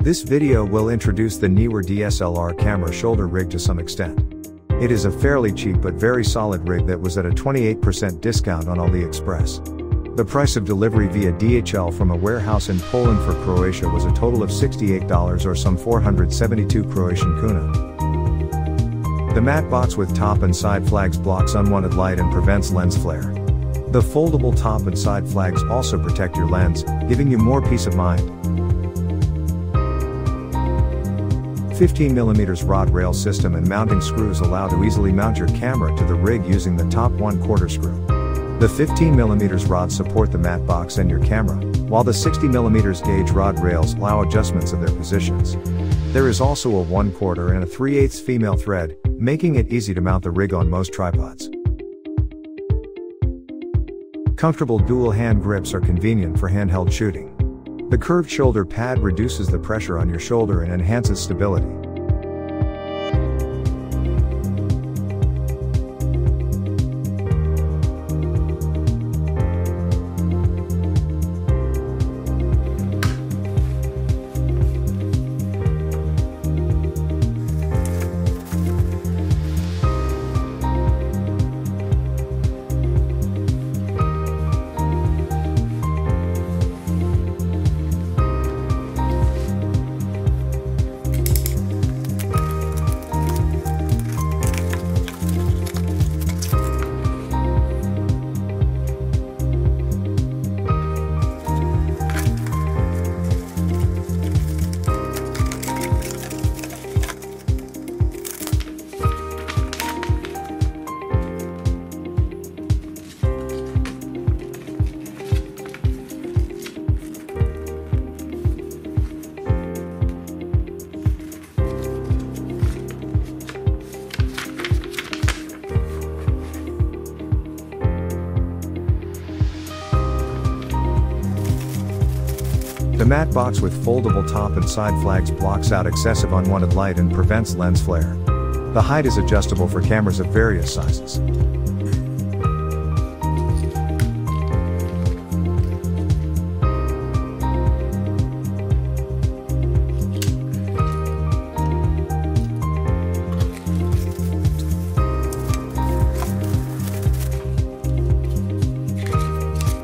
This video will introduce the Neewer DSLR camera shoulder rig to some extent. It is a fairly cheap but very solid rig that was at a 28% discount on AliExpress. The price of delivery via DHL from a warehouse in Poland for Croatia was a total of $68 or some 472 Croatian kuna. The matte box with top and side flags blocks unwanted light and prevents lens flare. The foldable top and side flags also protect your lens, giving you more peace of mind. 15mm rod rail system and mounting screws allow to easily mount your camera to the rig using the top 1/4 screw. The 15mm rods support the matte box and your camera, while the 60mm gauge rod rails allow adjustments of their positions. There is also a 1/4 and a 3/8 female thread, making it easy to mount the rig on most tripods. Comfortable dual hand grips are convenient for handheld shooting. The curved shoulder pad reduces the pressure on your shoulder and enhances stability. The matte box with foldable top and side flags blocks out excessive unwanted light and prevents lens flare. The height is adjustable for cameras of various sizes.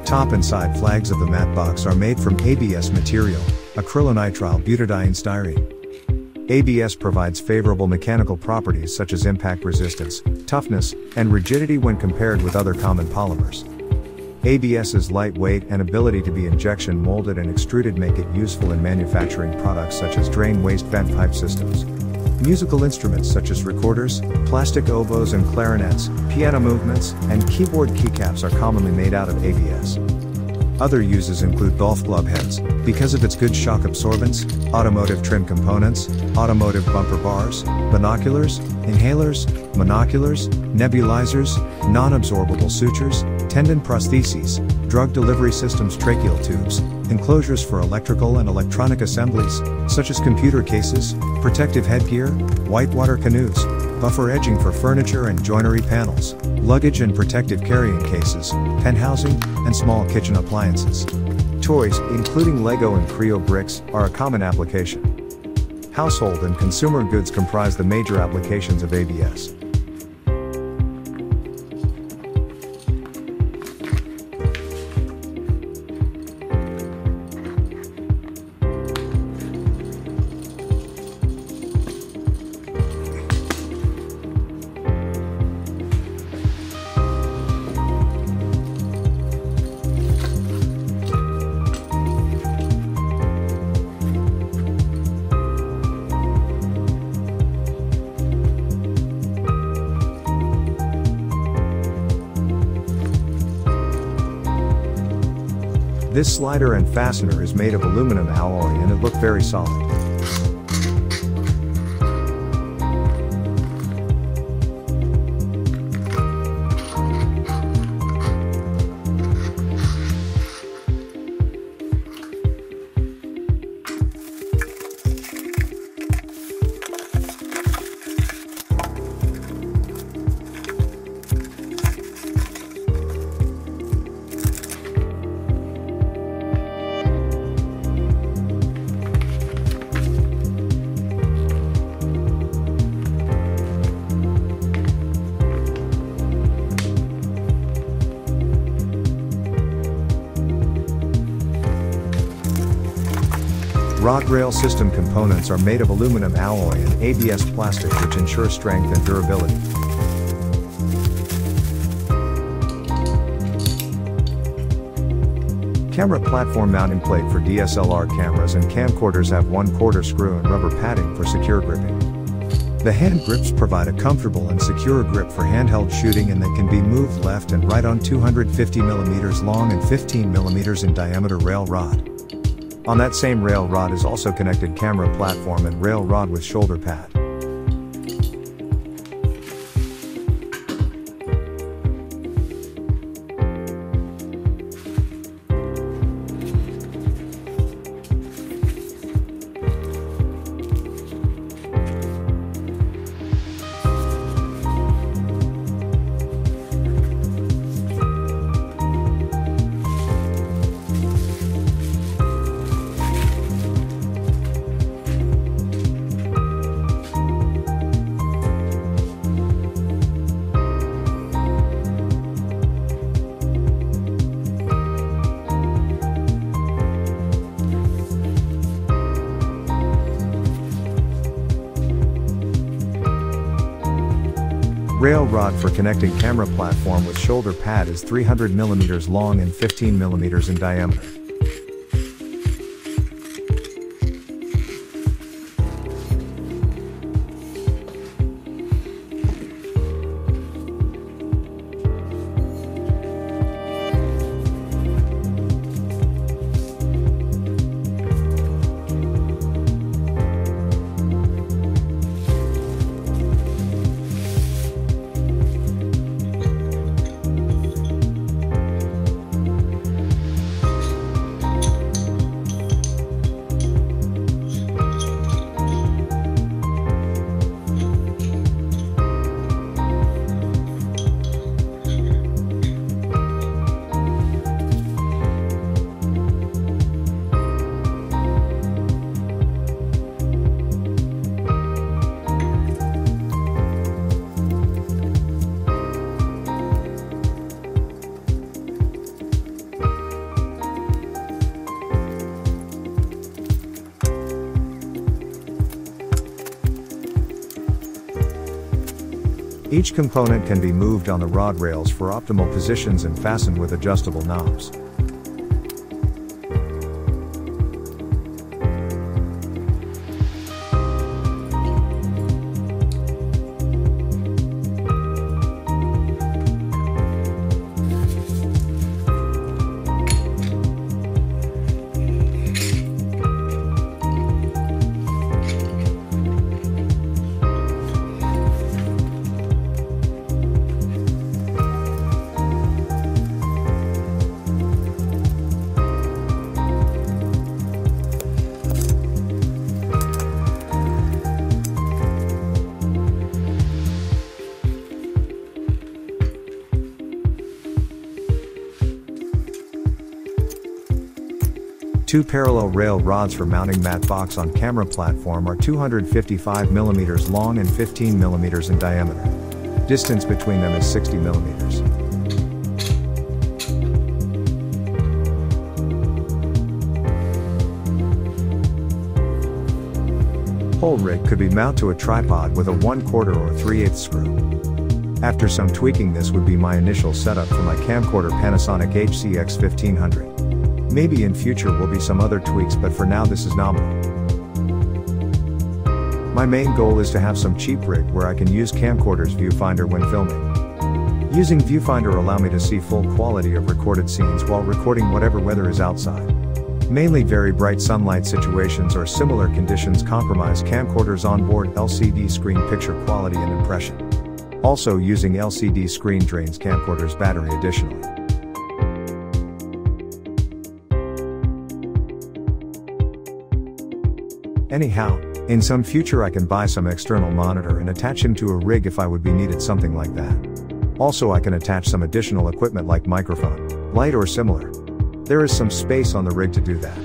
Top and side flags of the matte box are made from ABS material, acrylonitrile butadiene styrene. ABS provides favorable mechanical properties such as impact resistance, toughness, and rigidity when compared with other common polymers. ABS's lightweight and ability to be injection molded and extruded make it useful in manufacturing products such as drain waste vent pipe systems. Musical instruments such as recorders, plastic oboes and clarinets, piano movements, and keyboard keycaps are commonly made out of ABS. Other uses include golf club heads, because of its good shock absorbance, automotive trim components, automotive bumper bars, binoculars, inhalers, monoculars, nebulizers, non-absorbable sutures, tendon prostheses, drug delivery systems, tracheal tubes, enclosures for electrical and electronic assemblies, such as computer cases, protective headgear, whitewater canoes, buffer edging for furniture and joinery panels, luggage and protective carrying cases, pen housing, and small kitchen appliances. Toys, including Lego and Creo bricks, are a common application. Household and consumer goods comprise the major applications of ABS. This slider and fastener is made of aluminum alloy and it looked very solid. Rod rail system components are made of aluminum alloy and ABS plastic, which ensure strength and durability. Camera platform mounting plate for DSLR cameras and camcorders have 1/4 screw and rubber padding for secure gripping. The hand grips provide a comfortable and secure grip for handheld shooting, and they can be moved left and right on 250mm long and 15mm in diameter rail rod. On that same rail rod is also connected camera platform and rail rod with shoulder pad. Rail rod for connecting camera platform with shoulder pad is 300mm long and 15mm in diameter. Each component can be moved on the rod rails for optimal positions and fastened with adjustable knobs. Two parallel rail rods for mounting matte box on camera platform are 255mm long and 15mm in diameter. Distance between them is 60mm. Whole rig could be mounted to a tripod with a 1/4 or 3/8 screw. After some tweaking, this would be my initial setup for my camcorder Panasonic HC-X1500. Maybe in future will be some other tweaks, but for now this is nominal. My main goal is to have some cheap rig where I can use camcorder's viewfinder when filming. Using viewfinder allow me to see full quality of recorded scenes while recording whatever weather is outside. Mainly very bright sunlight situations or similar conditions compromise camcorder's onboard LCD screen picture quality and impression. Also, using LCD screen drains camcorder's battery additionally. Anyhow, in some future I can buy some external monitor and attach him to a rig if I would be needed something like that. Also, I can attach some additional equipment like microphone, light or similar. There is some space on the rig to do that.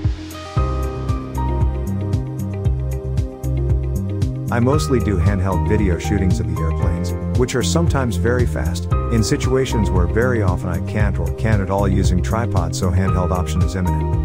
I mostly do handheld video shootings of the airplanes, which are sometimes very fast, in situations where very often I can't or can't at all using tripod, so handheld option is imminent.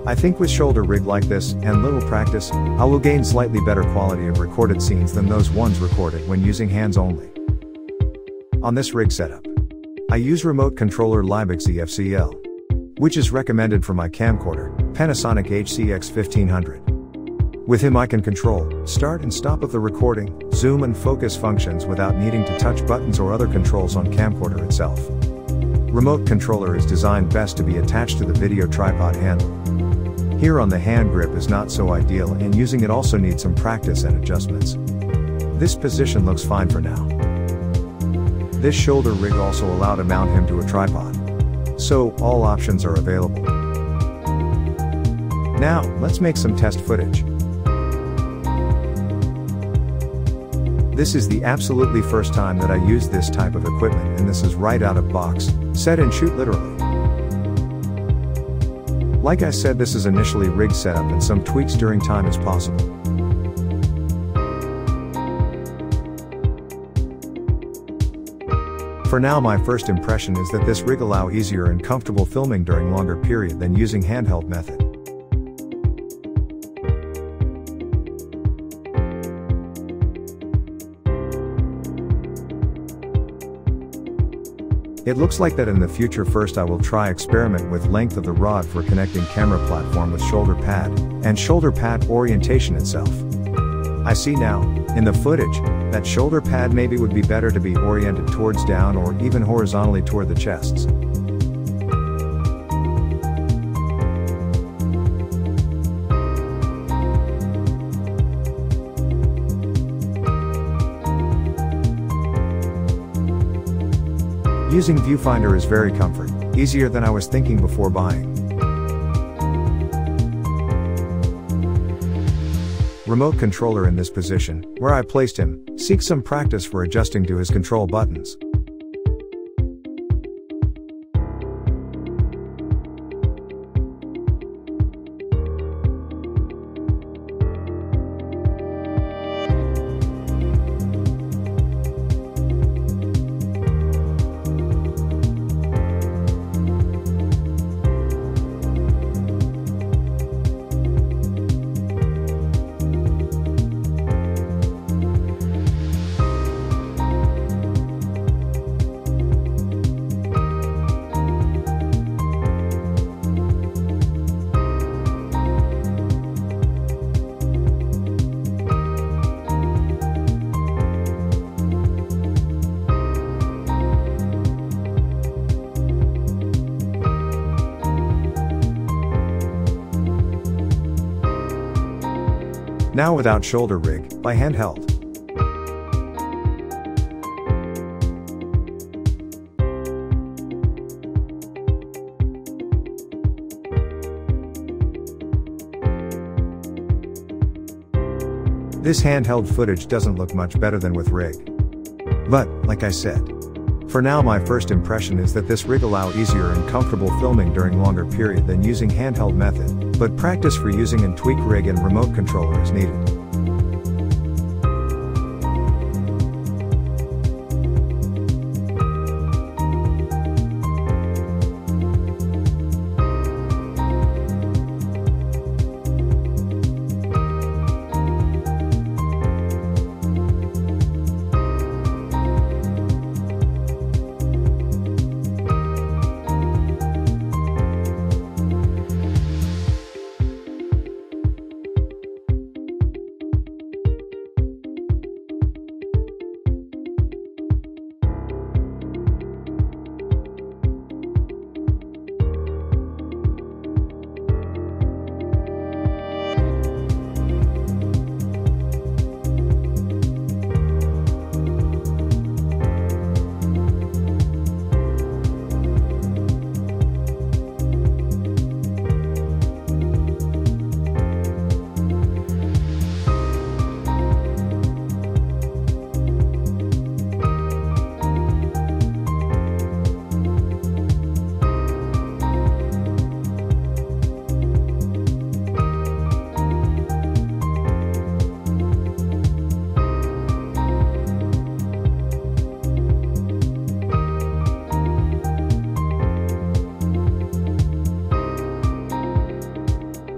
I think with shoulder rig like this, and little practice, I will gain slightly better quality of recorded scenes than those ones recorded when using hands only. On this rig setup, I use remote controller Liebig's EFCL, which is recommended for my camcorder, Panasonic HC-X1500. With him I can control start and stop of the recording, zoom and focus functions without needing to touch buttons or other controls on camcorder itself. Remote controller is designed best to be attached to the video tripod handle. Here on the hand grip is not so ideal, and using it also needs some practice and adjustments. This position looks fine for now. This shoulder rig also allow to mount him to a tripod. So, all options are available. Now, let's make some test footage. This is the absolutely first time that I use this type of equipment, and this is right out of box, set and shoot literally. Like I said, this is initially rig setup and some tweaks during time as possible. For now, my first impression is that this rig allow easier and comfortable filming during longer period than using handheld method. It looks like that in the future. First I will try experiment with length of the rod for connecting camera platform with shoulder pad, and shoulder pad orientation itself. I see now, in the footage, that shoulder pad maybe would be better to be oriented towards down or even horizontally toward the chests. Using viewfinder is very comfort, easier than I was thinking before buying. Remote controller in this position, where I placed him, seek some practice for adjusting to his control buttons. Now without shoulder rig, by handheld. This handheld footage doesn't look much better than with rig. But, like I said, for now my first impression is that this rig allow easier and comfortable filming during longer period than using handheld method, but practice for using and tweak rig and remote controller is needed.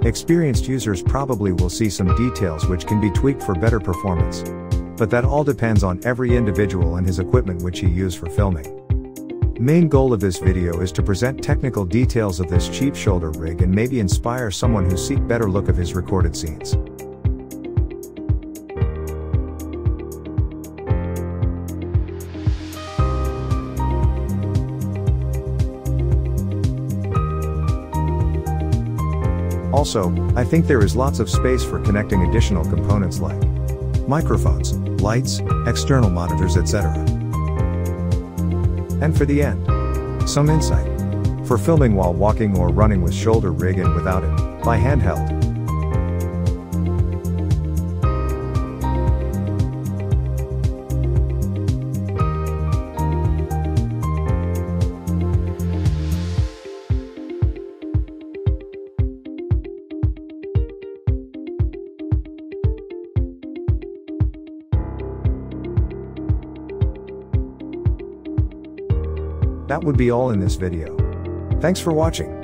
Experienced users probably will see some details which can be tweaked for better performance. But that all depends on every individual and his equipment which he uses for filming. Main goal of this video is to present technical details of this cheap shoulder rig and maybe inspire someone who seek better look of his recorded scenes. Also, I think there is lots of space for connecting additional components like microphones, lights, external monitors, etc. And for the end, some insight for filming while walking or running with shoulder rig and without it, by handheld. That would be all in this video. Thanks for watching.